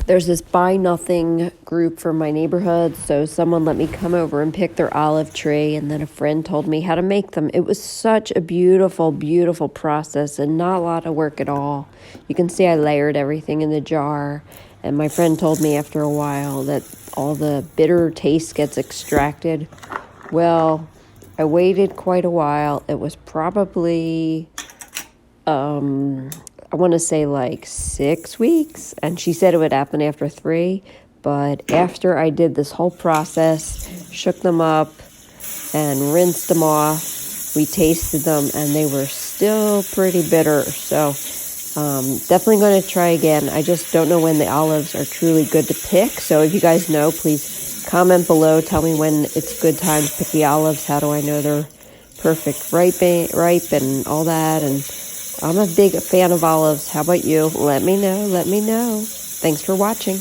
There's this buy nothing group from my neighborhood, so someone let me come over and pick their olive tree, and then a friend told me how to make them. It was such a beautiful, beautiful process and not a lot of work at all. You can see I layered everything in the jar, and my friend told me after a while that all the bitter taste gets extracted. Well, I waited quite a while. It was probably I want to say like 6 weeks, and she said it would happen after 3. But after I did this whole process, shook them up and rinsed them off, we tasted them and they were still pretty bitter. So definitely going to try again. I just don't know when the olives are truly good to pick. So if you guys know, please comment below. Tell me when it's a good time to pick the olives. How do I know they're perfect ripe and all that? And I'm a big fan of olives. How about you? Let me know. Thanks for watching.